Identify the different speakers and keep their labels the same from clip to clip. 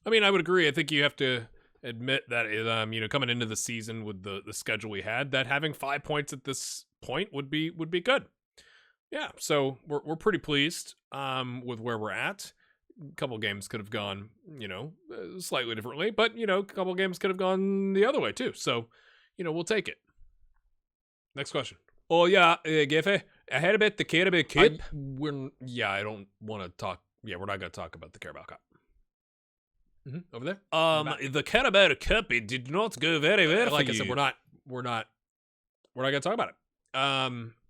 Speaker 1: I mean, I would agree. I think you have to admit that, coming into the season with the schedule we had, that having 5 points at this point would be good. Yeah, so we're pretty pleased with where we're at. A couple games could have gone, slightly differently, but a couple games could have gone the other way too. So, we'll take it. Next question. Oh yeah, Giffe, I heard about the Carabao Cup. I don't want to talk. Yeah, we're not going to talk about the Carabao Cup. Over there. The Carabao Cup, it did not go very well. Like I said, we're not going to talk about it.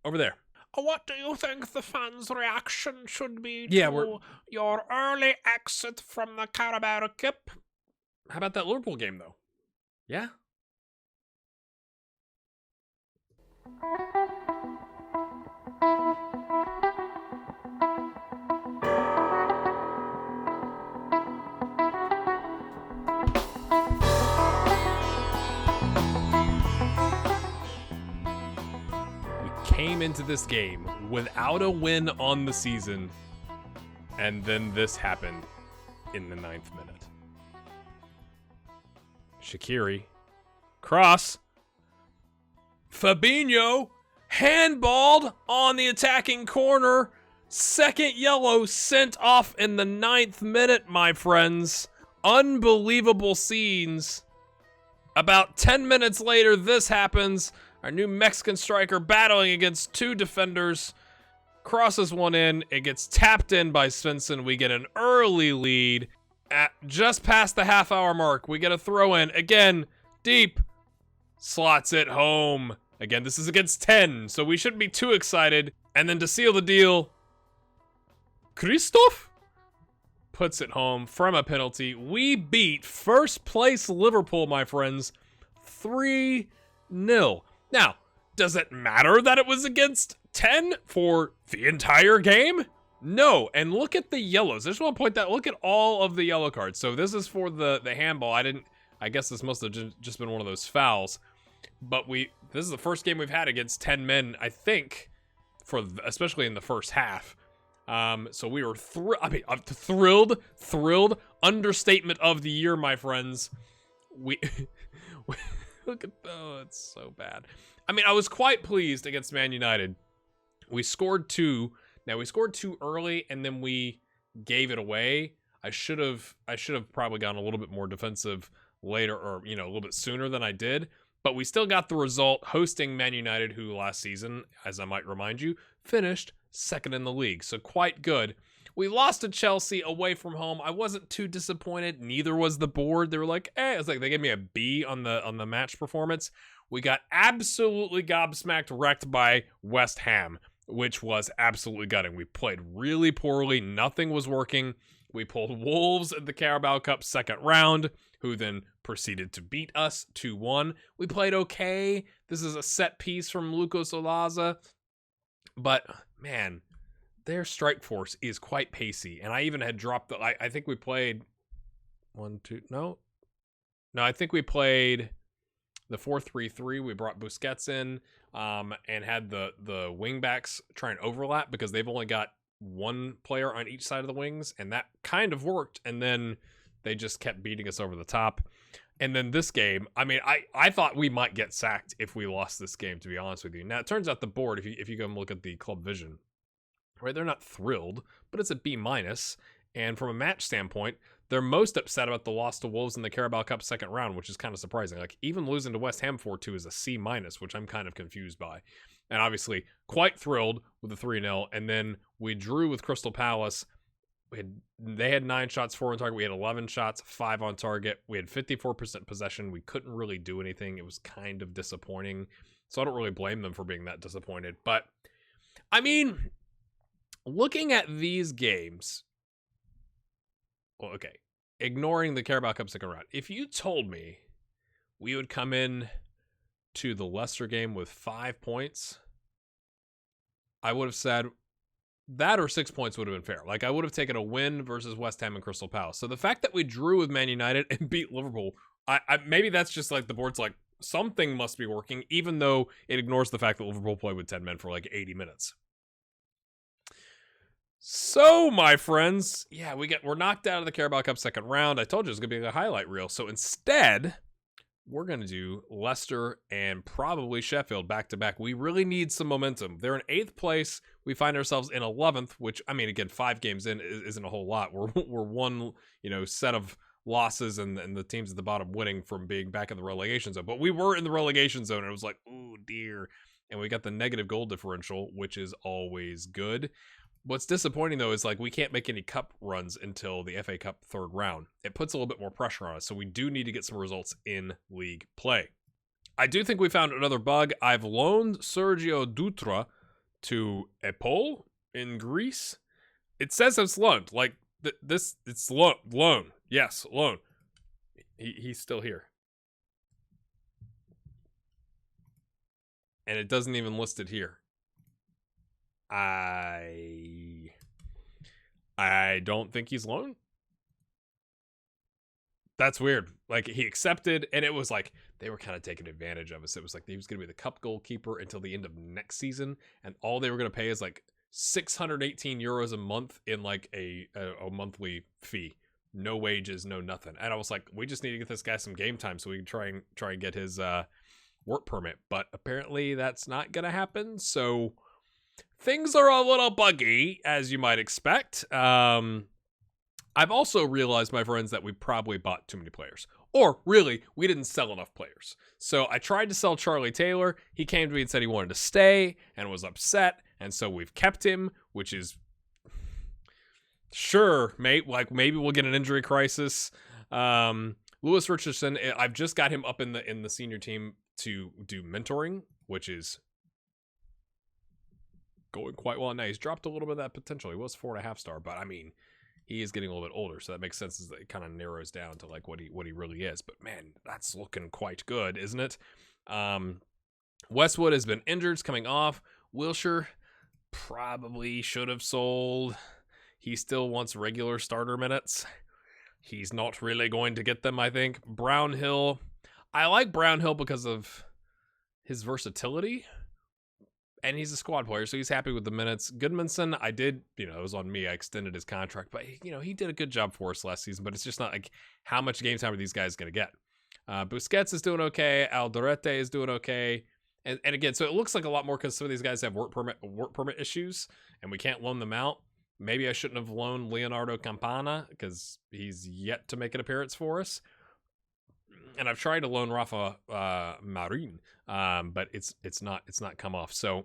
Speaker 1: Over there.
Speaker 2: What do you think the fans' reaction should be to your early exit from the Carabao Cup?
Speaker 1: How about that Liverpool game, though? Yeah? Came into this game without a win on the season, and then this happened in the 9th minute. Shaqiri, cross, Fabinho, handballed on the attacking corner, second yellow sent off in the 9th minute, my friends. Unbelievable scenes. About 10 minutes later, this happens. Our new Mexican striker battling against two defenders. Crosses one in. It gets tapped in by Svensson. We get an early lead. At just past the half-hour mark, we get a throw in. Again, deep. Slots it home. Again, this is against 10, so we shouldn't be too excited. And then to seal the deal, Christoph puts it home from a penalty. We beat first place Liverpool, my friends, 3-0. Now, does it matter that it was against 10 for the entire game? No, and look at the yellows. I just want to point that, look at all of the yellow cards. So this is for the handball. I guess this must have just been one of those fouls. But this is the first game we've had against 10 men, I think, especially in the first half. So we were thrilled, understatement of the year, my friends. Look at, it's so bad. I mean, I was quite pleased against Man United. We scored 2. Now, we scored 2 early, and then we gave it away. I should have probably gone a little bit more defensive later, or, a little bit sooner than I did. But we still got the result, hosting Man United, who last season, as I might remind you, finished second in the league. So quite good. We lost to Chelsea away from home. I wasn't too disappointed. Neither was the board. They were like, it was like they gave me a B on the match performance. We got absolutely gobsmacked, wrecked by West Ham, which was absolutely gutting. We played really poorly. Nothing was working. We pulled Wolves in the Carabao Cup second round, who then proceeded to beat us 2-1. We played okay. This is a set piece from Lucas Olaza. But, man, their strike force is quite pacey. And I even had dropped I think we played I think we played the 4-3-3. We brought Busquets in and had the wingbacks try and overlap because they've only got one player on each side of the wings, and that kind of worked. And then they just kept beating us over the top. And then this game, I mean, I thought we might get sacked if we lost this game, to be honest with you. Now, it turns out the board, if you go and look at the club vision, right, they're not thrilled, but it's a B-. And from a match standpoint, they're most upset about the loss to Wolves in the Carabao Cup second round, which is kind of surprising. Like, even losing to West Ham 4-2 is a C-, which I'm kind of confused by. And obviously, quite thrilled with the 3-0. And then we drew with Crystal Palace. They had 9 shots, 4 on target. We had 11 shots, 5 on target. We had 54% possession. We couldn't really do anything. It was kind of disappointing. So I don't really blame them for being that disappointed. But, I mean, looking at these games, well, okay, ignoring the Carabao Cup second round, if you told me we would come in to the Leicester game with 5 points, I would have said that or 6 points would have been fair. Like, I would have taken a win versus West Ham and Crystal Palace. So the fact that we drew with Man United and beat Liverpool, I maybe that's just like the board's like, something must be working, even though it ignores the fact that Liverpool played with 10 men for like 80 minutes. So, my friends, yeah, we're knocked out of the Carabao Cup second round. I told you it was going to be a highlight reel. So instead, we're going to do Leicester and probably Sheffield back-to-back. We really need some momentum. They're in 8th place. We find ourselves in 11th, which, I mean, again, 5 games in isn't a whole lot. We're one, set of losses and the teams at the bottom winning from being back in the relegation zone. But we were in the relegation zone, and it was like, oh, dear. And we got the negative goal differential, which is always good. What's disappointing, though, is like we can't make any cup runs until the FA Cup third round. It puts a little bit more pressure on us, so we do need to get some results in league play. I do think we found another bug. I've loaned Sergio Dutra to Epol in Greece. It says it's loaned. Like, it's loan. Yes, loan. He's still here. And it doesn't even list it here. I don't think he's loaned. That's weird. Like, he accepted, and it was like they were kind of taking advantage of us. It was like he was going to be the cup goalkeeper until the end of next season, and all they were going to pay is like 618 euros a month in like a monthly fee. No wages, no nothing. And I was like, we just need to get this guy some game time so we can try and get his work permit. But apparently that's not going to happen. So things are a little buggy, as you might expect. I've also realized, my friends, that we probably bought too many players. Or, really, we didn't sell enough players. So I tried to sell Charlie Taylor. He came to me and said he wanted to stay and was upset. And so we've kept him, which is... Sure, mate. Like, maybe we'll get an injury crisis. Lewis Richardson, I've just got him up in the senior team to do mentoring, which is going quite well. Now, he's dropped a little bit of that potential. He was 4.5 star, but I mean, he is getting a little bit older, so that makes sense as it kind of narrows down to like what he really is. But man, that's looking quite good, isn't it? Westwood has been injured, coming off. Wilshire probably should have sold. He still wants regular starter minutes. He's not really going to get them, I think. Brownhill. I like Brownhill because of his versatility. And he's a squad player, so he's happy with the minutes. Goodmanson, I did, it was on me. I extended his contract. But, he did a good job for us last season. But it's just not like how much game time are these guys going to get. Busquets is doing okay. Alderete is doing okay. And again, so it looks like a lot more because some of these guys have work permit issues. And we can't loan them out. Maybe I shouldn't have loaned Leonardo Campana because he's yet to make an appearance for us. And I've tried to loan Rafa Marin, but it's not come off. So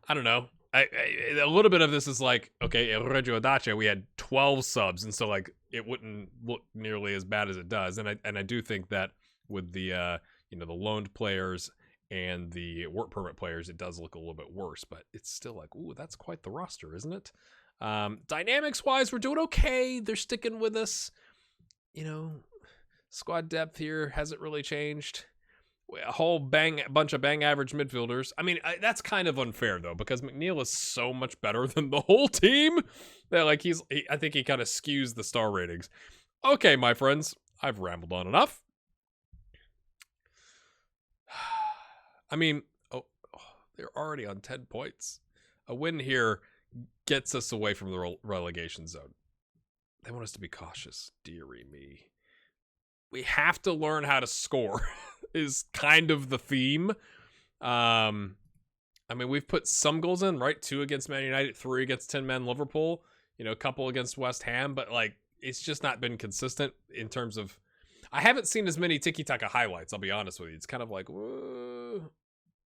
Speaker 1: I don't know. A little bit of this is like, okay, at Reggio Adace we had 12 subs, and so like it wouldn't look nearly as bad as it does. And I do think that with the the loaned players and the work permit players, it does look a little bit worse, but it's still like, ooh, that's quite the roster, isn't it? Dynamics wise, we're doing okay. They're sticking with us. Squad depth here hasn't really changed. A whole bunch of bang average midfielders. I mean, that's kind of unfair though, because McNeil is so much better than the whole team that like I think he kind of skews the star ratings. Okay, my friends, I've rambled on enough. I mean, they're already on 10 points. A win here gets us away from the relegation zone. They want us to be cautious. Dearie me. We have to learn how to score is kind of the theme. I mean, we've put some goals in, right? 2 against Man United, 3 against 10-man Liverpool, a couple against West Ham, but like it's just not been consistent in terms of... I haven't seen as many Tiki-Taka highlights, I'll be honest with you. It's kind of like, whoa,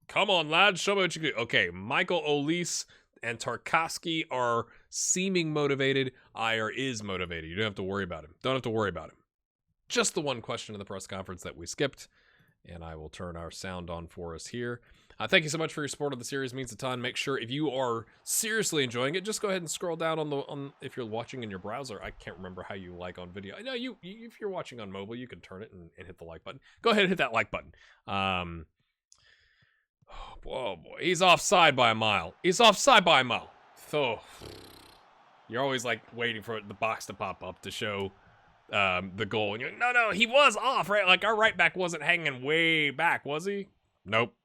Speaker 1: come on, lads, show me what you can do. Okay, Michael Olise and Tarkowski are seeming motivated. Ayer is motivated. You don't have to worry about him. Just the one question in the press conference that we skipped, and I will turn our sound on for us here. Thank you so much for your support of the series. It means a ton. Make sure if you are seriously enjoying it, just go ahead and scroll down on if you're watching in your browser. I can't remember how you like on video. I know you if you're watching on mobile, you can turn it and hit the like button. Go ahead and hit that like button. Oh boy, he's offside by a mile. So you're always like waiting for the box to pop up to show the goal, and you're like, no, he was off, right? Like our right back wasn't hanging way back, was he? Nope.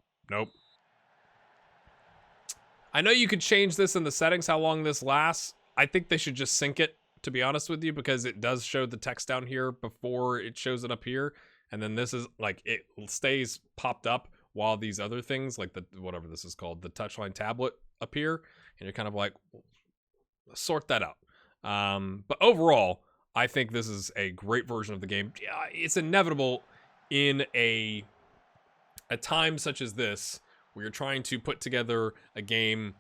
Speaker 1: I know you could change this in the settings, how long this lasts. I think they should just sync it, to be honest with you, because it does show the text down here before it shows it up here. And then this is like, it stays popped up while these other things, like the, whatever this is called, the touchline tablet appear. And you're kind of like, sort that out. But overall, I think this is a great version of the game. Yeah, it's inevitable in a time such as this, where you're trying to put together a game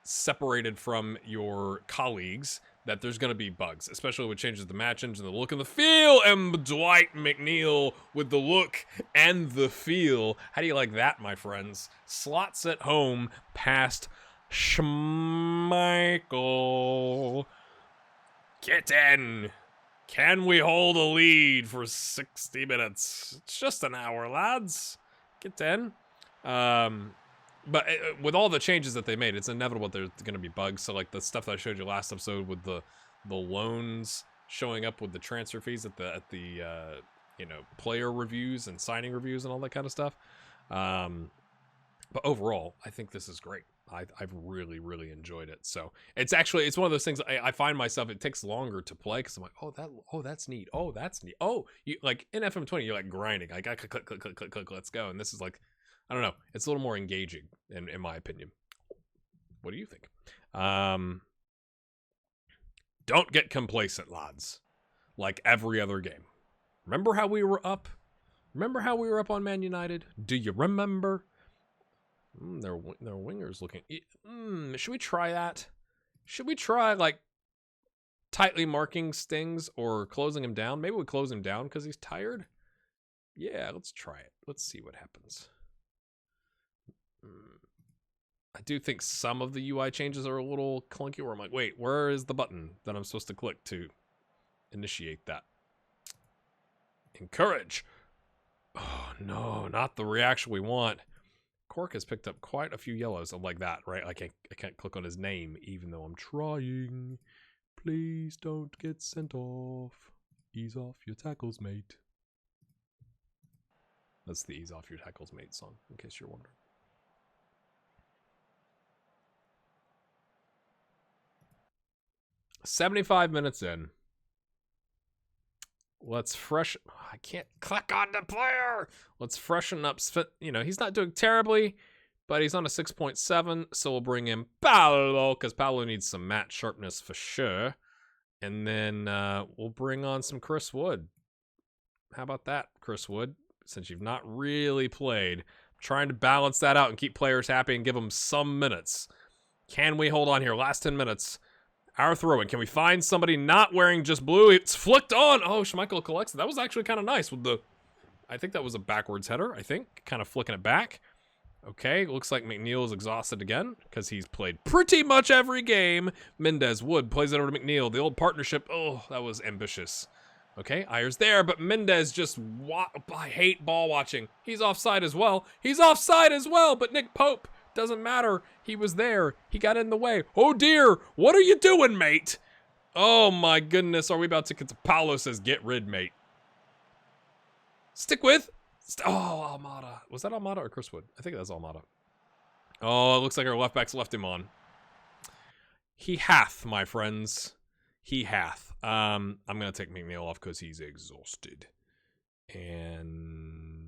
Speaker 1: separated from your colleagues, that there's going to be bugs, especially with changes to the match engine, the look and the feel, and Dwight McNeil with the look and the feel. How do you like that, my friends? Slots at home past Schmeichel. Get in. Can we hold a lead for 60 minutes? It's just an hour, lads. Get in. But with all the changes that they made, it's inevitable there's going to be bugs. So like the stuff that I showed you last episode with the loans showing up with the transfer fees at the you know, player reviews and signing reviews and all that kind of stuff. But overall, I think this is great. I've really, really enjoyed it. So it's one of those things I find myself, it takes longer to play because I'm like, that's neat. Oh, that's neat. Oh, you like in FM20, you're like grinding. Like I click, let's go. And this is like, I don't know. It's a little more engaging in my opinion. What do you think? Don't get complacent, lads. Like every other game. Remember how we were up? Remember how we were up on Man United? Do you remember? Their wingers looking. Should we try that? Should we try like tightly marking Stings or closing him down? Maybe we close him down because he's tired. Yeah, let's try it. Let's see what happens. I do think some of the UI changes are a little clunky where I'm like, wait, where is the button that I'm supposed to click to initiate that? Encourage. Oh, no, not the reaction we want. Cork has picked up quite a few yellows like that, right? I can't click on his name even though I'm trying. Please don't get sent off. Ease off your tackles, mate. That's the Ease Off Your Tackles, mate song, in case you're wondering. $75 minutes in. Let's I can't click on the player. Let's freshen up. You know, he's not doing terribly, but he's on a 6.7. So we'll bring in Paolo because Paolo needs some match sharpness for sure. And then we'll bring on some Chris Wood. How about that, Chris Wood? Since you've not really played, I'm trying to balance that out and keep players happy and give them some minutes. Can we hold on here? Last 10 minutes. Our throw-in. Can we find somebody not wearing just blue? It's flicked on. Oh, Schmeichel collects it. That was actually kind of nice with the... I think that was a backwards header, I think. Kind of flicking it back. Okay, looks like McNeil is exhausted again because he's played pretty much every game. Mendez, Wood, plays it over to McNeil. The old partnership. Oh, that was ambitious. Okay, Ayer's there, but Mendez just... I hate ball watching. He's offside as well. He's offside as well, but Nick Pope... Doesn't matter. He was there. He got in the way. Oh, dear. What are you doing, mate? Oh, my goodness. Are we about to... Paolo says, get rid, mate. Stick with. Oh, Almada. Was that Almada or Chris Wood? I think that's Almada. Oh, it looks like our left back's left him on. He hath, my friends. He hath. I'm going to take McNeil off because he's exhausted. And...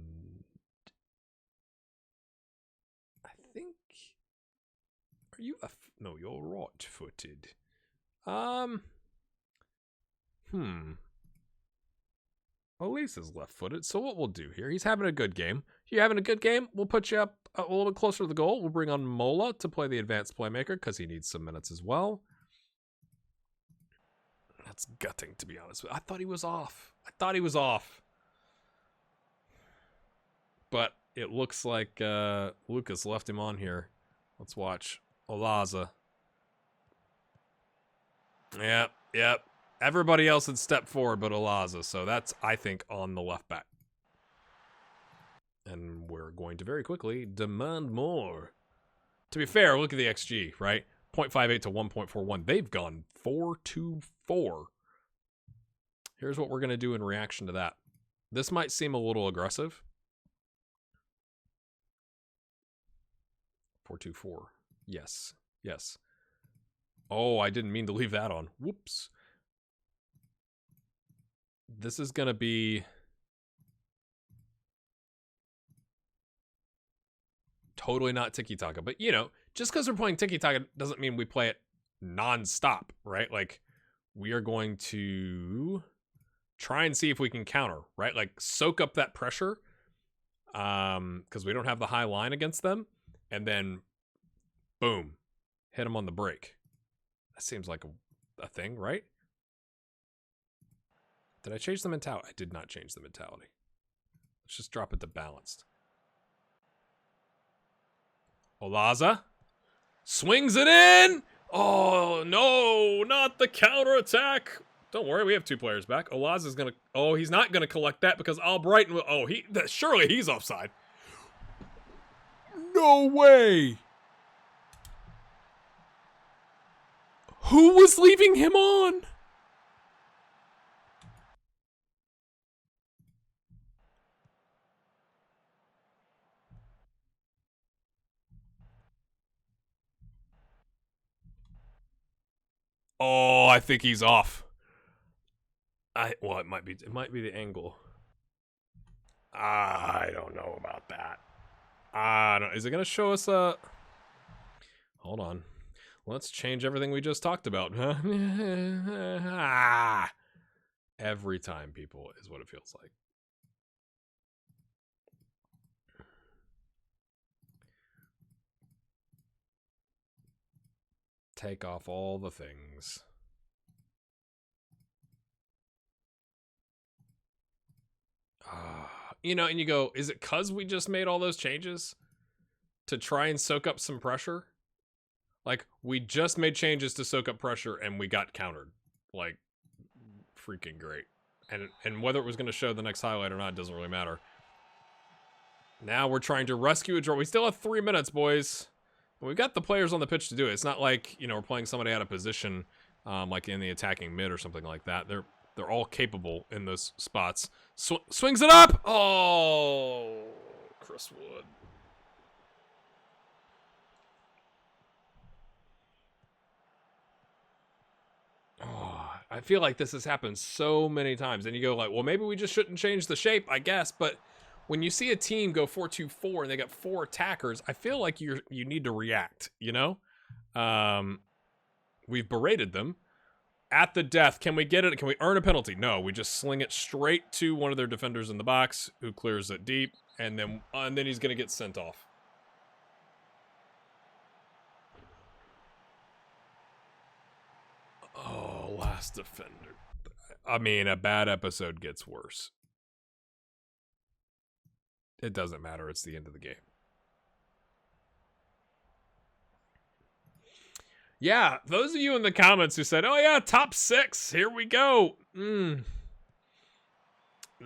Speaker 1: Are you no, you're right-footed. Elise is left-footed, so what we'll do here, he's having a good game. You're having a good game, we'll put you up a little bit closer to the goal. We'll bring on Mola to play the advanced playmaker because he needs some minutes as well. That's gutting, to be honest with you. I thought he was off. But it looks like Lucas left him on here. Let's watch. Olaza. Yep. Everybody else had stepped forward but Olaza, so that's, I think, on the left back. And we're going to very quickly demand more. To be fair, look at the XG, right? 0.58 to 1.41. They've gone 4-4. Here's what we're going to do in reaction to that. This might seem a little aggressive. 4-2-4. Yes, Yes. Oh, I didn't mean to leave that on. Whoops. This is going to be totally not Tiki-Taka. But, you know, just because we're playing Tiki-Taka doesn't mean we play it non-stop, right? Like, we are going to try and see if we can counter, right? Like, soak up that pressure because we don't have the high line against them. And then, boom, hit them on the break. That seems like a thing, right? Did I change the mentality? I did not change the mentality. Let's just drop it to balanced. Olaza swings it in. Oh, no, not the counterattack. Don't worry, we have 2 players back. Olaza's going to... Oh, he's not going to collect that because Albrighton will... Oh, surely he's offside. No way. Who was leaving him on? Oh, I think he's off. Well, it might be the angle. I don't know about that. Is it gonna show us a... Hold on. Let's change everything we just talked about. Every time, people, is what it feels like. Take off all the things. You know, and you go, is it because we just made all those changes to try and soak up some pressure? Like, we just made changes to soak up pressure and we got countered. Like, freaking great. And whether it was going to show the next highlight or not doesn't really matter. Now we're trying to rescue a draw. We still have 3 minutes, boys. We've got the players on the pitch to do it. It's not like, you know, we're playing somebody out of position, like in the attacking mid or something like that. They're all capable in those spots. Swings it up! Oh, Chris Wood. Oh, I feel like this has happened so many times. And you go like, well, maybe we just shouldn't change the shape, I guess. But when you see a team go 4-2-4 and they got 4 attackers, I feel like you need to react, you know? We've berated them. At the death, can we get it? Can we earn a penalty? No, we just sling it straight to one of their defenders in the box who clears it deep, and then he's going to get sent off. Oh, last defender. I mean, a bad episode gets worse. It doesn't matter. It's the end of the game. Yeah, those of you in the comments who said, oh yeah, top 6, here we go.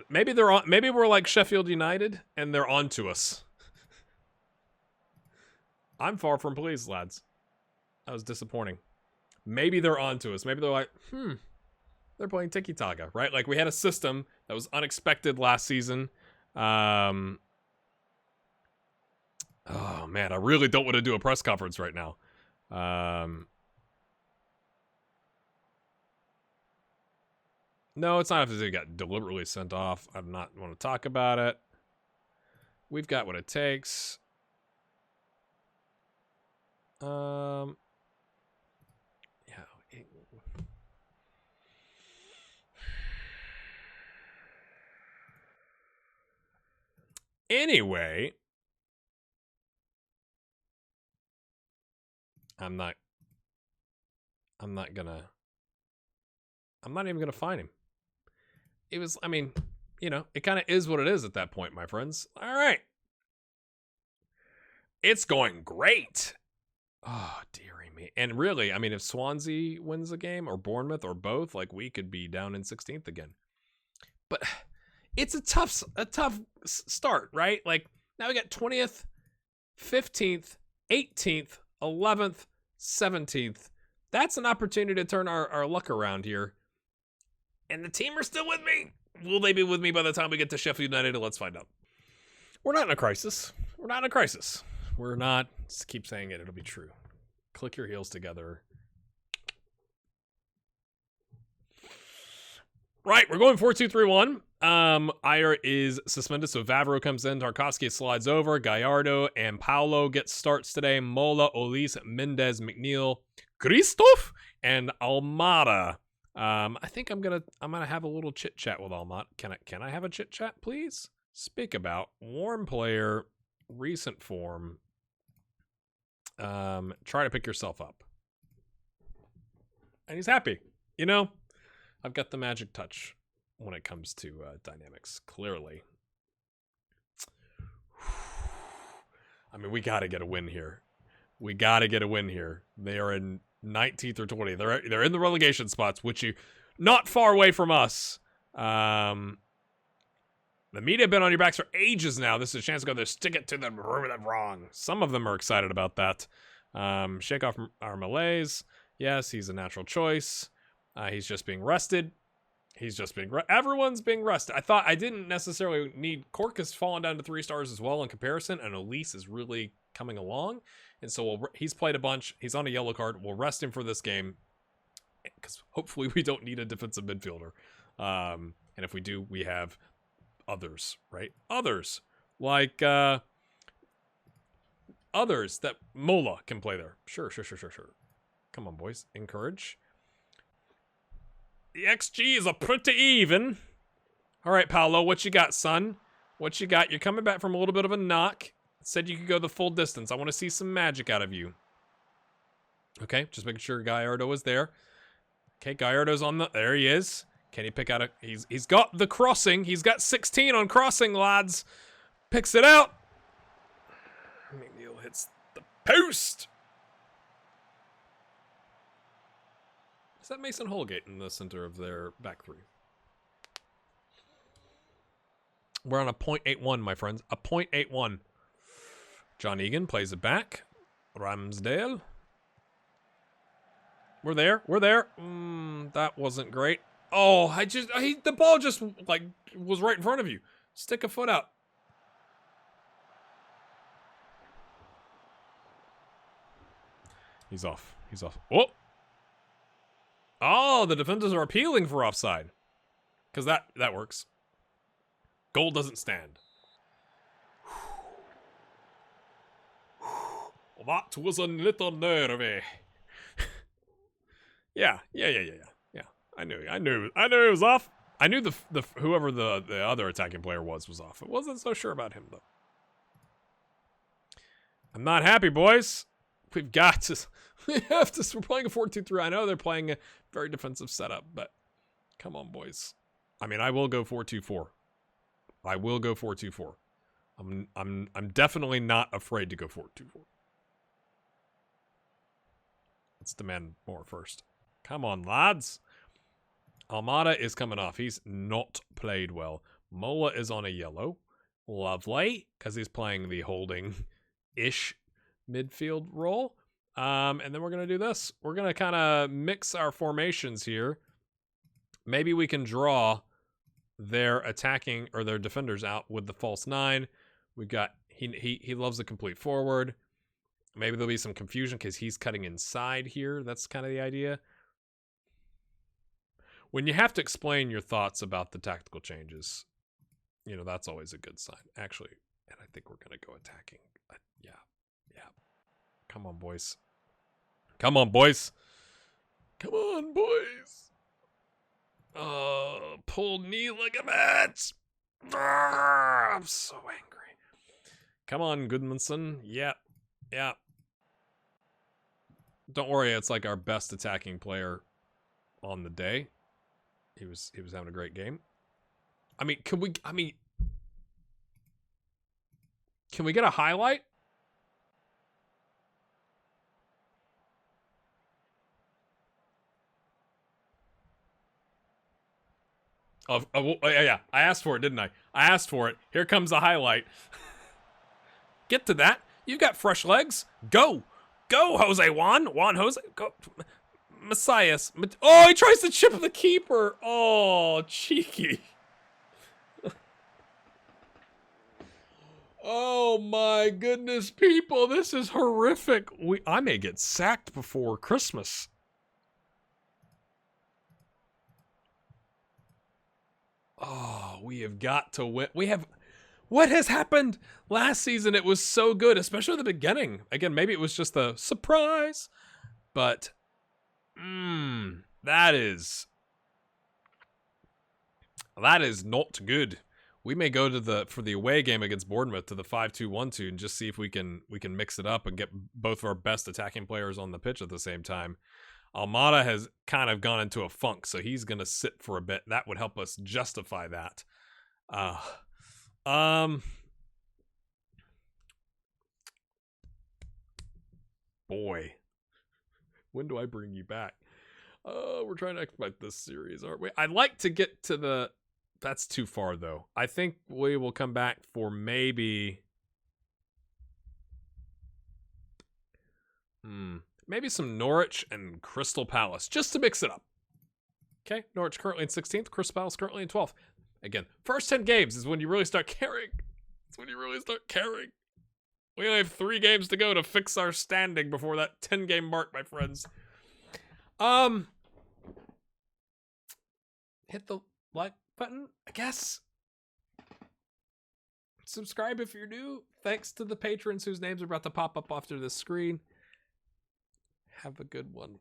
Speaker 1: Maybe they're on, maybe we're like Sheffield United and they're on to us. I'm far from pleased, lads. That was disappointing. Maybe they're on to us. Maybe they're like, they're playing Tiki-Taka, right? Like, we had a system that was unexpected last season. Oh man, I really don't want to do a press conference right now. No, it's not if they got deliberately sent off. I do not want to talk about it. We've got what it takes. Yeah. Anyway, I'm not even gonna find him. It was, I mean, you know, it kind of is what it is at that point, my friends. All right. It's going great. Oh, dearie me. And really, I mean, if Swansea wins a game or Bournemouth or both, like, we could be down in 16th again. But it's a tough start, right? Like, now we got 20th, 15th, 18th, 11th, 17th. That's an opportunity to turn our luck around here. And the team are still with me. Will they be with me by the time we get to Sheffield United? Let's find out. We're not in a crisis. We're not in a crisis. We're not. Just keep saying it. It'll be true. Click your heels together. Right, we're going 4-2-3-1. Ayer is suspended, so Vavro comes in. Tarkovsky slides over. Gallardo and Paulo get starts today. Mola, Olis, Mendez, McNeil, Christoph, and Almada. I think I'm gonna have a little chit chat with Almada. Can I have a chit chat, please? Speak about warm player, recent form. Try to pick yourself up. And he's happy. You know, I've got the magic touch when it comes to dynamics, clearly. I mean, we got to get a win here. We got to get a win here. They are in 19th or 20th. They're in the relegation spots, which you not far away from us. The media have been on your backs for ages now. This is a chance to go there, stick it to them, prove them wrong. Some of them are excited about that. Shake off our malaise. Yes, he's a natural choice. He's just being rested. Everyone's being rested. I didn't necessarily need Courteous falling down to 3 stars as well in comparison, and Elise is really coming along. And so he's played a bunch. He's on a yellow card. We'll rest him for this game because hopefully we don't need a defensive midfielder. And if we do, we have others, right? Others. Like others that Mola can play there. Sure. Come on, boys. Encourage. The XG is a pretty even. All right, Paolo, what you got, son? What you got? You're coming back from a little bit of a knock. Said you could go the full distance. I want to see some magic out of you. Okay, just making sure Gallardo is there. Okay, Gallardo's on the... There he is. Can he pick out a... He's got the crossing. He's got 16 on crossing, lads. Picks it out. McNeil hits the post. Is that Mason Holgate in the center of their back three? We're on a 0.81, my friends. A 0.81. John Egan plays it back. Ramsdale. We're there. That wasn't great. Oh, the ball just like was right in front of you. Stick a foot out. He's off. Oh, the defenders are appealing for offside. Because that works. Goal doesn't stand. That was a little nervy. Yeah. I knew it was off. I knew the whoever the other attacking player was off. I wasn't so sure about him though. I'm not happy, boys. We have to. We're playing a 4-2-3. I know they're playing a very defensive setup, but come on, boys. I mean, I will go 4-2-4. I will go 4-2-4. I'm definitely not afraid to go 4-2-4. Let's demand more first. Come on, lads. Almada is coming off. He's not played well. Mola is on a yellow. Lovely, because he's playing the holding-ish midfield role. And then we're going to do this. We're going to kind of mix our formations here. Maybe we can draw their attacking or their defenders out with the false 9. We've got, he loves a complete forward. Maybe there'll be some confusion because he's cutting inside here. That's kind of the idea. When you have to explain your thoughts about the tactical changes, you know, that's always a good sign. Actually, and I think we're going to go attacking. Yeah. Come on, boys. Come on, boys. Pulled knee ligaments. I'm so angry. Come on, Goodmanson. Yeah. Don't worry, it's like our best attacking player on the day. He was having a great game. Can we get a highlight? Yeah. I asked for it, didn't I? I asked for it. Here comes the highlight. Get to that. You've got fresh legs. Go, Jose Juan. Jose. Go. Messias. Oh, he tries to chip the keeper. Oh, cheeky. Oh my goodness, people, this is horrific. I may get sacked before Christmas. Oh, we have got to win. What has happened? Last season, it was so good, especially at the beginning. Again, maybe it was just a surprise, but that is not good. We may go to for the away game against Bournemouth to the 5-2-1-2 and just see if we can mix it up and get both of our best attacking players on the pitch at the same time. Almada has kind of gone into a funk, so he's going to sit for a bit. That would help us justify that. Boy, when do I bring you back? We're trying to expedite this series, aren't we? I'd like to get to the... That's too far, though. I think we will come back for maybe... Maybe some Norwich and Crystal Palace, just to mix it up. Okay, Norwich currently in 16th, Crystal Palace currently in 12th. Again, first 10 games is when you really start caring. It's when you really start caring. We only have 3 games to go to fix our standing before that 10-game mark, my friends. Hit the like button, I guess. Subscribe if you're new. Thanks to the patrons whose names are about to pop up after this screen. Have a good one.